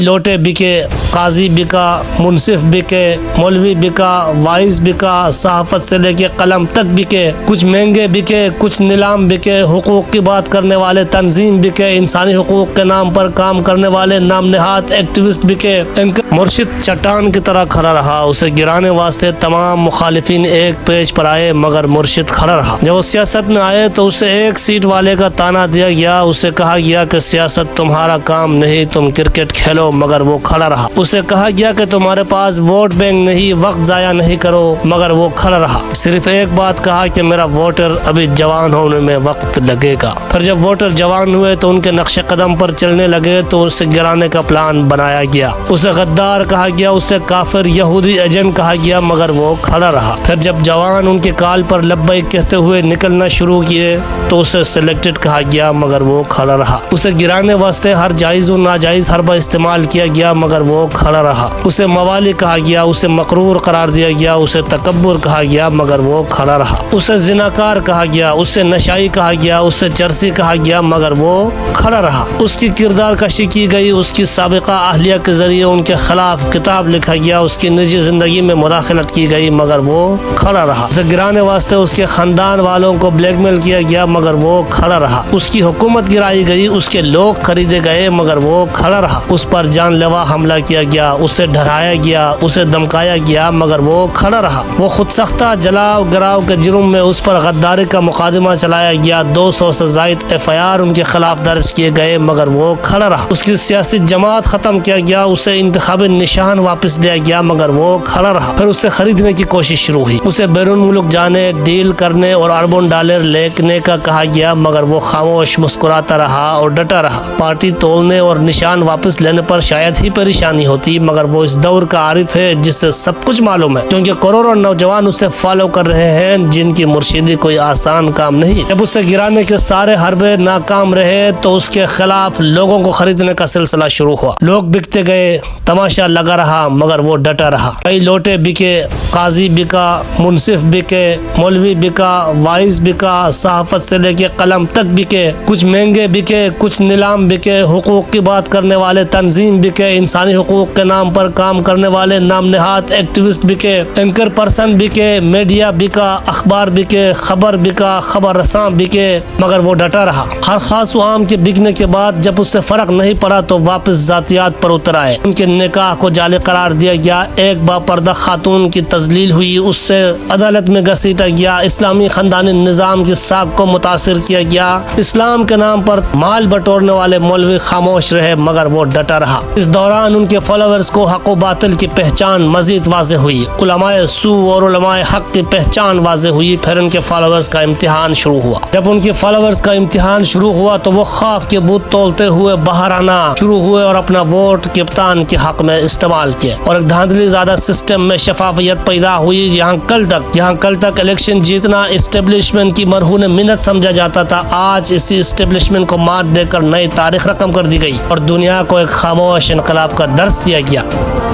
لوٹے بکے، قاضی بکا، منصف بکے، مولوی بکا، وائز بکا، صحافت سے لے کے قلم تک بکے، کچھ مہنگے بکے، کچھ نیلام بکے، حقوق کی بات کرنے والے تنظیم بکے، انسانی حقوق کے نام پر کام کرنے والے نام نہاد ایکٹیوسٹ بکے۔ مرشد چٹان کی طرح کھڑا رہا، اسے گرانے واسطے تمام مخالفین ایک پیج پر آئے مگر مرشد کھڑا رہا۔ جب وہ سیاست میں آئے تو اسے ایک سیٹ والے کا تانا دیا گیا، اسے کہا گیا کہ سیاست تمہارا کام نہیں، تم کرکٹ کھیلو، مگر وہ کھڑا رہا۔ اسے کہا گیا کہ تمہارے پاس ووٹ بینک نہیں، وقت ضائع نہیں کرو، مگر وہ کھڑا رہا۔ صرف ایک بات کہا کہ میرا ووٹر ابھی جوان ہونے میں وقت لگے گا۔ پھر جب ووٹر جوان ہوئے تو ان کے نقش قدم پر چلنے لگے تو اسے گرانے کا پلان بنایا گیا۔ اسے غدار کہا گیا، اسے کافر یہودی ایجنٹ کہا گیا، مگر وہ کھڑا رہا۔ پھر جب جوان ان کے کال پر لبیک کہتے ہوئے نکلنا شروع کیے تو اسے سلیکٹڈ کہا گیا، مگر وہ کھڑا رہا۔ اسے گرانے واسطے ہر جائز و ناجائز حربہ استعمال کیا گیا مگر وہ کھڑا رہا۔ اسے موالی کہا گیا، اسے مقرور قرار دیا گیا، اسے تکبر کہا گیا، مگر وہ کھڑا رہا۔ اسے زناکار کہا گیا، اسے نشائی کہا گیا، اسے چرسی کہا گیا، مگر وہ کھڑا رہا۔ اس کی کردار کشی کی گئی، اس کی سابقہ اہلیہ کے ذریعے ان کے خلاف کتاب لکھا گیا، اس کی نجی زندگی میں مداخلت کی گئی مگر وہ کھڑا رہا۔ اسے گرانے واسطے اس کے خاندان والوں کو بلیک میل کیا گیا مگر وہ کھڑا رہا۔ اس کی حکومت گرائی گئی، اس کے لوگ خریدے گئے مگر وہ کھڑا رہا۔ اس پر جان لیوا حملہ کیا گیا، اسے ڈرایا گیا، اسے دھمکایا گیا مگر وہ کھڑا رہا۔ وہ خود سختہ جلاؤ گراؤ کے جرم میں اس پر غداری کا مقدمہ چلایا گیا، 200 سے زائد FIR ان کے خلاف درج کیے گئے مگر وہ کھڑا رہا۔ اس کی سیاسی جماعت ختم کیا گیا، اسے انتخابی نشان واپس دیا گیا مگر وہ کھڑا رہا۔ پھر اسے خریدنے کی کوشش شروع ہوئی، اسے بیرون ملک جانے، ڈیل کرنے اور اربوں ڈالر لینے کا کہا گیا مگر وہ خاموش مسکراتا رہا اور ڈٹا رہا۔ پارٹی تولنے اور نشان واپس لینے پر شاید ہی پریشانی ہوتی مگر وہ اس دور کا عارف ہے جس سے سب کچھ معلوم ہے، کیونکہ کروڑوں نوجوان اسے فالو کر رہے ہیں جن کی مرشدی کوئی آسان کام نہیں۔ جب اسے گرانے کے سارے حربے ناکام رہے تو اس کے خلاف لوگوں کو خریدنے کا سلسلہ شروع ہوا۔ لوگ بکتے گئے، تماشا لگا رہا مگر وہ ڈٹا رہا۔ کئی لوٹے بکے، قاضی بکا، منصف بکے، مولوی بکا، وائز بکا، صحافت سے لے کے قلم تک بکے، کچھ مہنگے بکے، کچھ نیلام بکے، حقوق کی بات کرنے والے تنظیم بکے، انسانی حقوق کے نام پر کام کرنے والے نام نہاد ایکٹیوسٹ بکے، اینکر پرسن بکے، میڈیا بکا، اخبار بکے، خبر بکا، خبر رساں بکے مگر وہ ڈٹا رہا۔ ہر خاص و عام کے بکنے کے بعد جب اس سے فرق نہیں پڑا تو واپس ذاتیات پر اتر آئے۔ ان کے نکاح کو جعلی قرار دیا گیا، ایک باپردہ خاتون کی تذلیل ہوئی، اس سے عدالت میں گھسیٹا گیا، اسلامی خاندانی نظام کی ساکھ کو متاثر کیا گیا۔ اسلام کے نام پر مال بٹورنے والے مولوی خاموش رہے مگر وہ ڈٹا رہا۔ اس دوران ان کے فالوورز کو حق و باطل کی پہچان مزید واضح ہوئی، علماء سو اور علماء حق کی پہچان واضح ہوئی۔ پھر ان کے فالوورز کا امتحان شروع ہوا۔ جب ان کے فالوورز کا امتحان شروع ہوا تو وہ خوف کے بت تولتے ہوئے باہر آنا شروع ہوئے اور اپنا ووٹ کپتان کے حق میں استعمال کیا، اور ایک دھاندلی زیادہ سسٹم میں شفافیت پیدا ہوئی۔ یہاں کل تک الیکشن جیتنا اسٹیبلشمنٹ کی مرہون منت سمجھا جاتا تھا، آج اسی اسٹیبلشمنٹ کو مات دے کر نئی تاریخ رقم کر دی گئی اور دنیا کو ایک خاموش انقلاب کا درس دیا گیا۔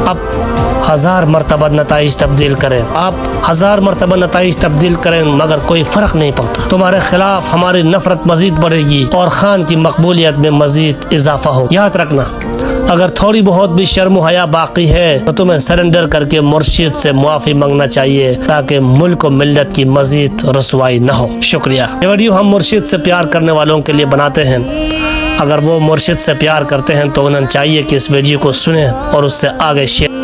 اب 1000 مرتبہ نتائج تبدیل کریں، آپ 1000 مرتبہ نتائج تبدیل کریں مگر کوئی فرق نہیں پڑتا۔ تمہارے خلاف ہماری نفرت مزید بڑھے گی اور خان کی مقبولیت میں مزید اضافہ ہو۔ یاد رکھنا، اگر تھوڑی بہت بھی شرم و حیا باقی ہے تو تمہیں سرنڈر کر کے مرشد سے معافی مانگنا چاہیے تاکہ ملک و ملت کی مزید رسوائی نہ ہو۔ شکریہ۔ یہ ویڈیو ہم مرشد سے پیار کرنے والوں کے لیے بناتے ہیں۔ اگر وہ مرشد سے پیار کرتے ہیں تو انہیں چاہیے کہ اس ویڈیو کو سنیں اور اس سے آگے شیئر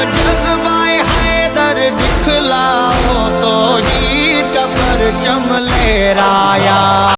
جذبۂ حیدر دکھلاؤ تو جیت کا پرچم لہرایا۔